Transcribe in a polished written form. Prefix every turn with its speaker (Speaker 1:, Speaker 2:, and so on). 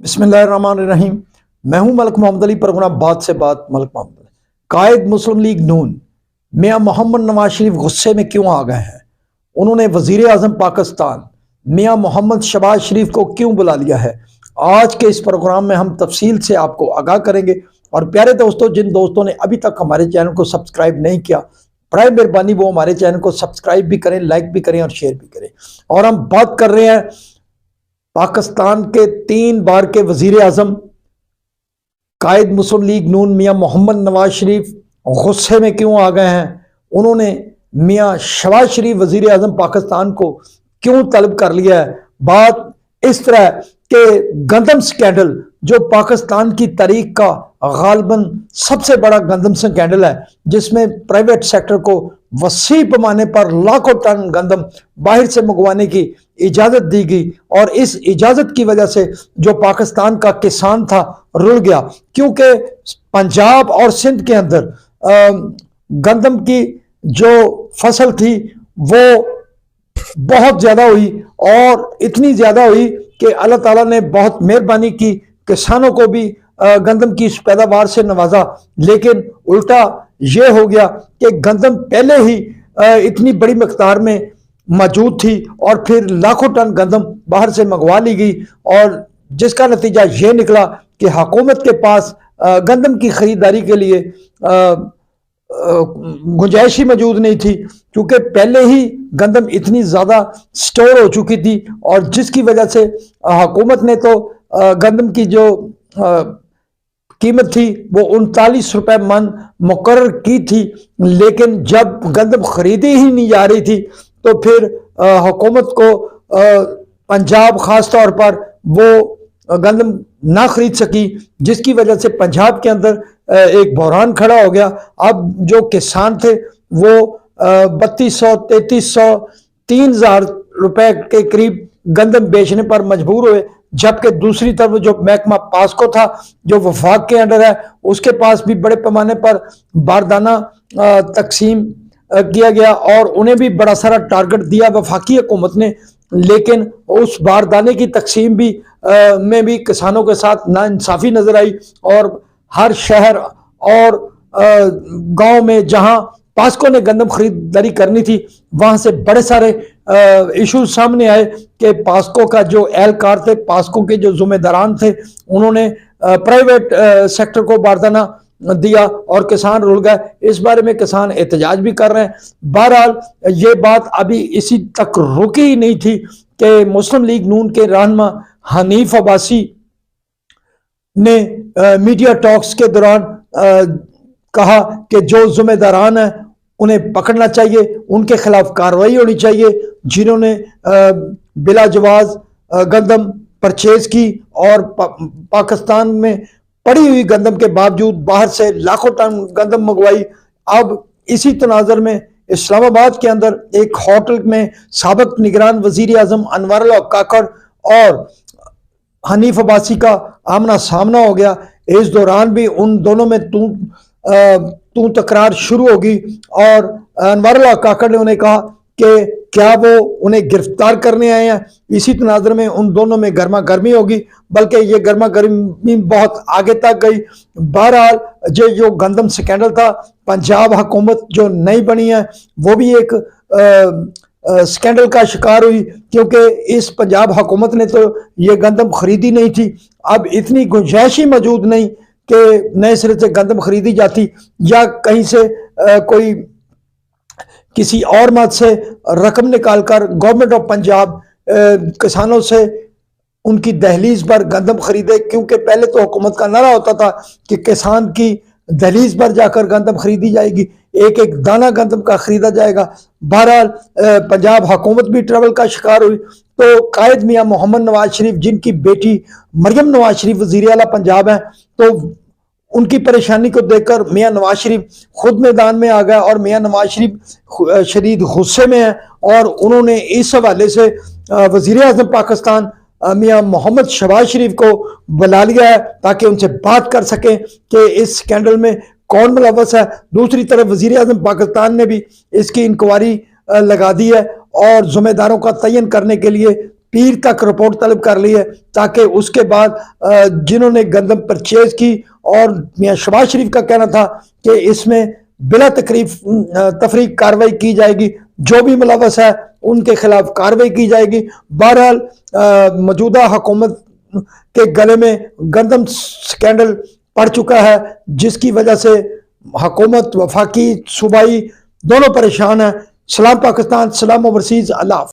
Speaker 1: بسم اللہ الرحمن الرحیم۔ میں ہوں ملک محمد علی، پروگرام بات سے بات ملک محمد علی۔ قائد مسلم لیگ نون میاں محمد نواز شریف غصے میں کیوں آ گئے ہیں؟ انہوں نے وزیر اعظم پاکستان میاں محمد شہباز شریف کو کیوں بلا لیا ہے؟ آج کے اس پروگرام میں ہم تفصیل سے آپ کو آگاہ کریں گے۔ اور پیارے دوستوں، جن دوستوں نے ابھی تک ہمارے چینل کو سبسکرائب نہیں کیا، برائے مہربانی وہ ہمارے چینل کو سبسکرائب بھی کریں، لائک بھی کریں اور شیئر بھی کریں۔ اور ہم بات کر رہے ہیں پاکستان کے 3 بار کے وزیر اعظم قائد مسلم لیگ نون میاں محمد نواز شریف غصے میں کیوں آ گئے ہیں؟ انہوں نے میاں شہباز شریف وزیر اعظم پاکستان کو کیوں طلب کر لیا ہے؟ بات اس طرح ہے کہ گندم سکینڈل جو پاکستان کی تاریخ کا غالباً سب سے بڑا گندم سکینڈل ہے، جس میں پرائیویٹ سیکٹر کو وسیع پیمانے پر لاکھوں ٹن گندم باہر سے منگوانے کی اجازت دی گئی، اور اس اجازت کی وجہ سے جو پاکستان کا کسان تھا رل گیا، کیونکہ پنجاب اور سندھ کے اندر گندم کی جو فصل تھی وہ بہت زیادہ ہوئی، اور اتنی زیادہ ہوئی کہ اللہ تعالیٰ نے بہت مہربانی کی، کسانوں کو بھی گندم کی اس پیداوار سے نوازا۔ لیکن الٹا یہ ہو گیا کہ گندم پہلے ہی اتنی بڑی مقدار میں موجود تھی، اور پھر لاکھوں ٹن گندم باہر سے منگوا لی گئی، اور جس کا نتیجہ یہ نکلا کہ حکومت کے پاس گندم کی خریداری کے لیے گنجائش ہی موجود نہیں تھی، کیونکہ پہلے ہی گندم اتنی زیادہ سٹور ہو چکی تھی، اور جس کی وجہ سے حکومت نے تو گندم کی جو قیمت تھی وہ 39 روپے من مقرر کی تھی، لیکن جب گندم خریدی ہی نہیں جا رہی تھی تو پھر حکومت کو پنجاب خاص طور پر وہ گندم نہ خرید سکی، جس کی وجہ سے پنجاب کے اندر ایک بحران کھڑا ہو گیا۔ اب جو کسان تھے وہ 3200 3300 3000 روپے کے قریب گندم بیچنے پر مجبور ہوئے، جبکہ دوسری طرف جو محکمہ پاسکو تھا جو وفاق کے انڈر ہے، اس کے پاس بھی بڑے پیمانے پر باردانہ تقسیم کیا گیا، اور انہیں بھی بڑا سارا ٹارگٹ دیا وفاقی حکومت نے، لیکن اس باردانے کی تقسیم بھی میں بھی کسانوں کے ساتھ ناانصافی نظر آئی، اور ہر شہر اور گاؤں میں جہاں پاسکو نے گندم خریداری کرنی تھی وہاں سے بڑے سارے ایشوز سامنے آئے کہ پاسکو کا جو اہلکار تھے، پاسکو کے جو ذمہ داران تھے، انہوں نے پرائیویٹ سیکٹر کو باردانہ دیا اور کسان رل گئے۔ اس بارے میں کسان احتجاج بھی کر رہے ہیں۔ بہرحال یہ بات ابھی اسی تک رکی ہی نہیں تھی کہ مسلم لیگ نون کے رہنما حنیف عباسی نے میڈیا ٹاکس کے دوران کہا کہ جو ذمہ داران ہیں انہیں پکڑنا چاہیے، ان کے خلاف کارروائی ہونی چاہیے، جنہوں نے بلا جواز گندم پرچیز کی اور پاکستان میں پڑی ہوئی گندم کے باوجود باہر سے لاکھوں ٹن گندم منگوائی۔ اب اسی تناظر میں اسلام آباد کے اندر ایک ہوٹل میں سابق نگران وزیر اعظم انوار الحق کاکڑ اور حنیف عباسی کا آمنا سامنا ہو گیا۔ اس دوران بھی ان دونوں میں تو تکرار شروع ہوگی، اور انوار الحق کاکڑ نے انہیں کہا کہ کیا وہ انہیں گرفتار کرنے آئے ہیں۔ اسی تناظر میں ان دونوں میں گرما گرمی ہوگی، بلکہ یہ گرما گرمی بہت آگے تک گئی۔ بہرحال یہ جو گندم سکینڈل تھا، پنجاب حکومت جو نئی بنی ہے وہ بھی ایک سکینڈل کا شکار ہوئی، کیونکہ اس پنجاب حکومت نے تو یہ گندم خریدی نہیں تھی۔ اب اتنی گنجائش ہی موجود نہیں کہ نئے سرے سے گندم خریدی جاتی، یا کہیں سے کوئی کسی اور مد سے رقم نکال کر گورنمنٹ آف پنجاب کسانوں سے ان کی دہلیز پر گندم خریدے، کیونکہ پہلے تو حکومت کا نعرہ ہوتا تھا کہ کسان کی دہلیز پر جا کر گندم خریدی جائے گی، ایک ایک دانہ گندم کا خریدا جائے گا۔ بہرحال پنجاب حکومت بھی ٹربل کا شکار ہوئی، تو قائد میاں محمد نواز شریف، جن کی بیٹی مریم نواز شریف وزیر اعلیٰ پنجاب ہیں، تو ان کی پریشانی کو دیکھ کر میاں نواز شریف خود میدان میں آ گیا، اور میاں نواز شریف شدید غصے میں ہیں، اور انہوں نے اس حوالے سے وزیر اعظم پاکستان میاں محمد شہباز شریف کو بلا لیا ہے تاکہ ان سے بات کر سکیں کہ اس سکینڈل میں کون ملوث ہے۔ دوسری طرف وزیر اعظم پاکستان نے بھی اس کی انکوائری لگا دی ہے، اور ذمہ داروں کا تعین کرنے کے لیے پیر تک رپورٹ طلب کر لی ہے تاکہ اس کے بعد جنہوں نے گندم پرچیز کی، اور میاں شہباز شریف کا کہنا تھا کہ اس میں بلا تفریق کارروائی کی جائے گی، جو بھی ملوث ہے ان کے خلاف کارروائی کی جائے گی۔ بہرحال موجودہ حکومت کے گلے میں گندم سکینڈل پڑ چکا ہے، جس کی وجہ سے حکومت، وفاقی، صوبائی دونوں پریشان ہیں۔ سلام پاکستان، سلام اوورسیز، اللہ حافظ۔